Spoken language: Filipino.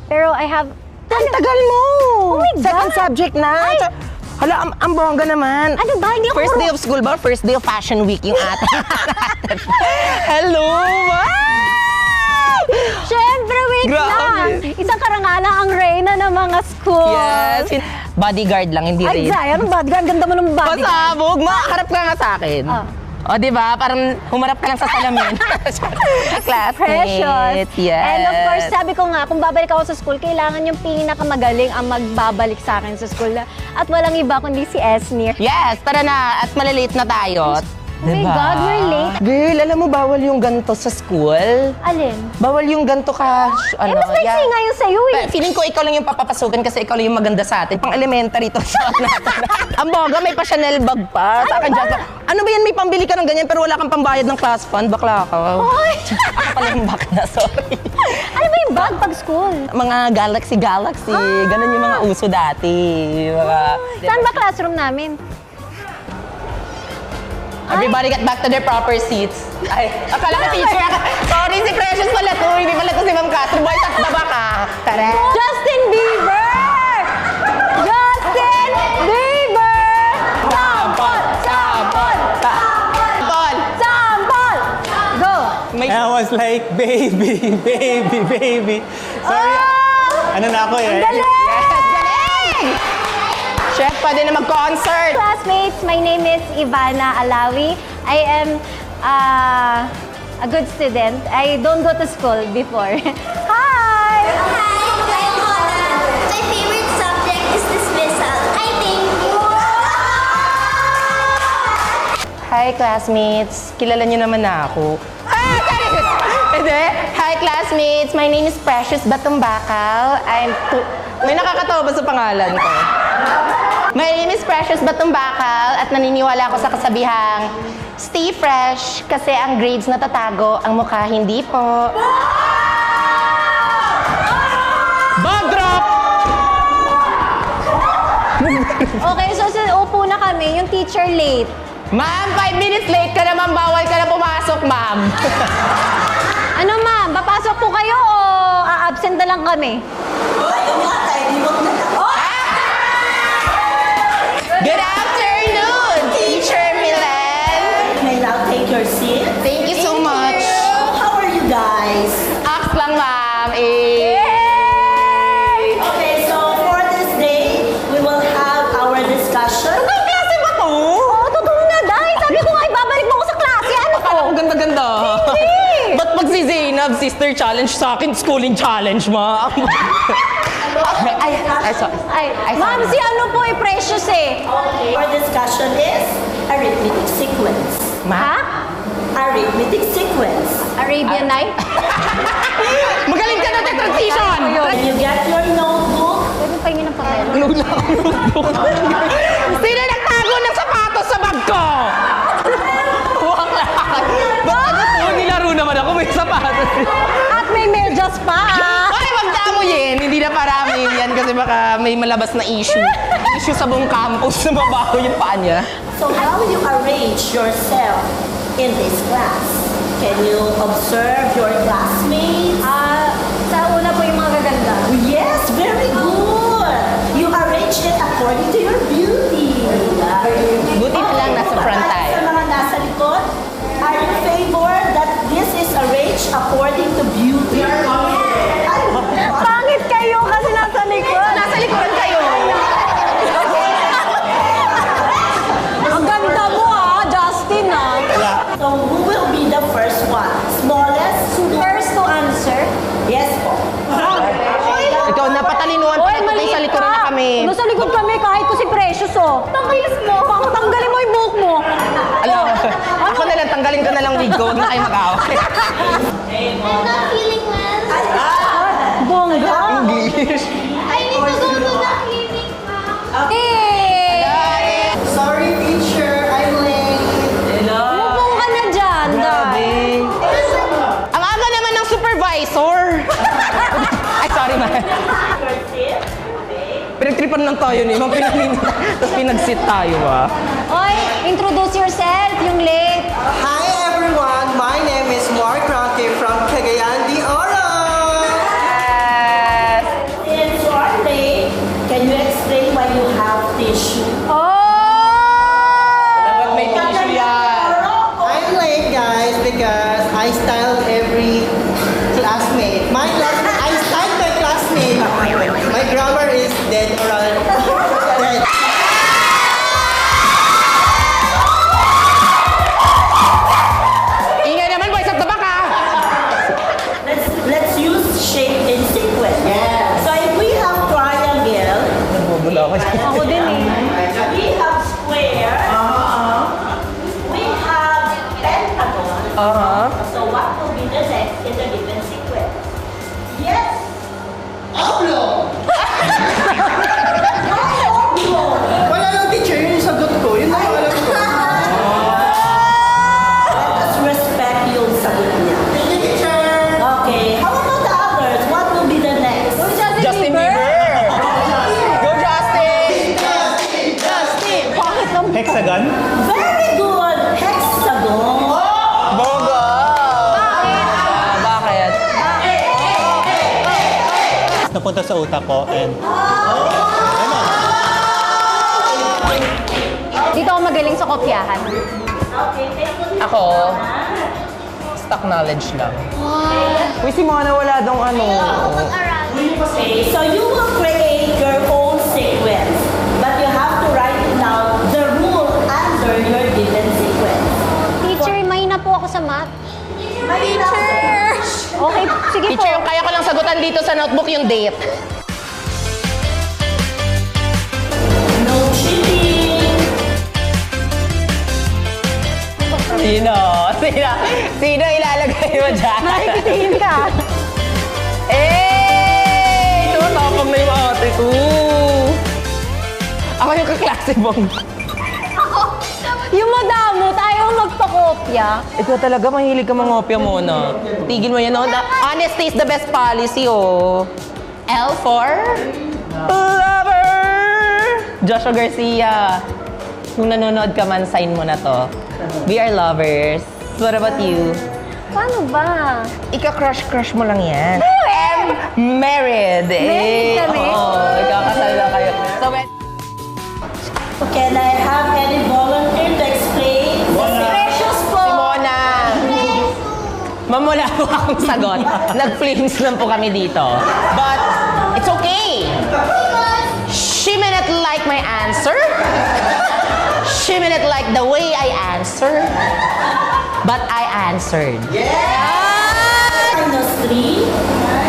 Pero I have... Ang tagal mo! Oh my God! Second subject na! Hala, ang bongga naman. Ano ba? Hindi ako... First day of school ba? First day of fashion week yung ata. Hello! Siyempre, wait Grabe. lang. Isang karangalan ang reyna ng mga school. Yes. Bodyguard lang, hindi Ay, rin. Zay, anong bodyguard? Ganda mo ng bodyguard. Pasabog! Makaharap ka nga sa akin. Oh. O, diba? Parang humarap ka lang sa salamin. Classmates. Precious. Yes. And of course, sabi ko nga, kung babalik ako sa school, kailangan yung pinakamagaling ang magbabalik sa akin sa school. At walang iba kundi si Esnir. Yes, tara na. At malilate na tayo. Oh my God, we're late. Girl, alam mo, bawal yung ganito sa school. Alin? Bawal yung ganito ka, ano, Mas maiksi nga yun sa'yo eh. Feeling ko ikaw lang yung papapasukan kasi ikaw lang yung maganda sa atin. Pang elementary to siya natin. Ang boga, may pa Chanel bag pa. Sa akin dyan. Ano ba yan? May pambili ka ng ganyan pero wala kang pambayad ng class fund. Bakla ka. Ay! Ako pala yung bakla, sorry. Ano ba yung bag pag school? Mga galaxy. Ganun yung mga uso dati. Mga, Saan ba classroom namin? Everybody get back to their proper seats. Ay, akala ko teacher ako. Sorry, si Precious pala to. Hindi pala to si Ma'am Castro. Boy, sa baba ka. Tara. Justin Bieber! Justin Bieber! Sampol! Sampol! Sampol! Sampol! Go! May... I was like, baby. Sorry. Oh! Ano na ako eh? Galing! Chef, pwede na mag-concert. Classmates, my name is Ivana Alawi. I am a good student. I don't go to school before. Hi! Hi, I'm Mona. My favorite subject is dismissal. I thank you. Hi, classmates. Kilala niyo naman na ako. Hindi. Hi, classmates. My name is Precious Batumbakal. May nakakatawa ba sa pangalan ko? My name is Precious Batumbakal at naniniwala ako sa kasabihang stay fresh kasi ang grades natatago, ang mukha hindi po. Bag drop! Okay, so upo na kami. Yung teacher late. Ma'am, 5 minutes late ka naman. Bawal ka na pumasok, ma'am. Ano ma'am, papasok po kayo o absent na lang kami? Good afternoon, Teacher Milan. May now take your seat. Thank you so much. How are you guys? Ax lang, ma'am. Eh. Okay, so for this day, we will have our discussion. Ang klase ba to? Oo, totoo nga, Day. Sabi ko nga, ibabalik mo ako sa klase. Ano to? Akala ko ganda-ganda. Hindi. Ba't pag si Zainab, sister challenge sa akin, schooling challenge, ma? ay, sorry. Ma'am, si ano po precious eh. Okay. Our discussion is arithmetic sequence. Ha? Arithmetic sequence. Arabian Night? Magaling ka na sa transition! When you get your notebook, Pwede pahingin ng papel. Lula ako. Sino nagtago ng sapatos sa bag ko? Wakla. Ba't ano to? Nilaro naman ako, may sapatos. At may medyas pa ah. Ay, wag ka mo yan. Hindi na parami yan kasi baka may malabas na issue. Issue sa buong campus na mabaho yung paa niya. so how you arrange yourself in this class? Can you observe your classmates? Sa una po yung mga gaganda. Yes, very good. You arrange it according to your beauty. Buti na lang nasa front tayo. Sa mga nasa likod, are you favor that this is arranged according to beauty? Pangit kayo kasi nasa likod. Nasa likuran kayo. Ang ganda mo ah, Justin ah. So who will be the first one? Smallest? First to answer. Yes po. Ikaw na patalinuhan pa na sa likuran na kami. Nasa likod kami kahit ko si Precious oh. Tanggalis mo. Tanggalin mo yung buhok mo. Alam, ako na lang, tanggalin ko na lang wig ko. Huwag na kayo mag-away. I'm not feeling well. Bongga. English. I need to go to the clinic, ma'am. Eh! Sorry teacher, I'm late. Mupong ka na dyan, Day. Ang aga naman ng supervisor. Ay, sorry, ma. Pinagtripan lang tayo ni Ma'am. Tapos pinag-sit tayo, ah. Oy, introduce yourself, yung late. Hi everyone, my name is Mark Ranke from Cagayan de Oro. napunta sa utak ko. And Dito ako magaling sa kopyahan. Ako, stock knowledge lang. Uy, si Mona wala dong ano. Okay, so you will create your own sequence, but you have to write down the rule under your given sequence. Teacher, may na po ako sa math. Teacher! Okay, sige po. Teacher, yung kaya ko lang sagutan dito sa notebook yung date. No cheating. Sino ilalagay mo dyan? Nakikitingin ka. Eh! Tumatapang na yung ate ko. Ako yung kaklase mong. Yung madamot, ayaw magpakopya. Ikaw talaga, mahilig ka mangopya muna. Tigil mo yan, no? Honesty is the best policy, oh. L for? Lover! Joshua Garcia. Kung nanonood ka man, sign mo na to. We are lovers. What about you? Paano ba? Ika-crush mo lang yan. And married. Married kami? Oo, ikakasal na kayo. So, when... Can I have any volunteer to explain? Precious po. Si Mona. Ma'am, wala po akong sagot. Nag-flames lang po kami dito. But, it's okay. She may not like my answer. She may not like the way I answer. But I answered. Minus 3.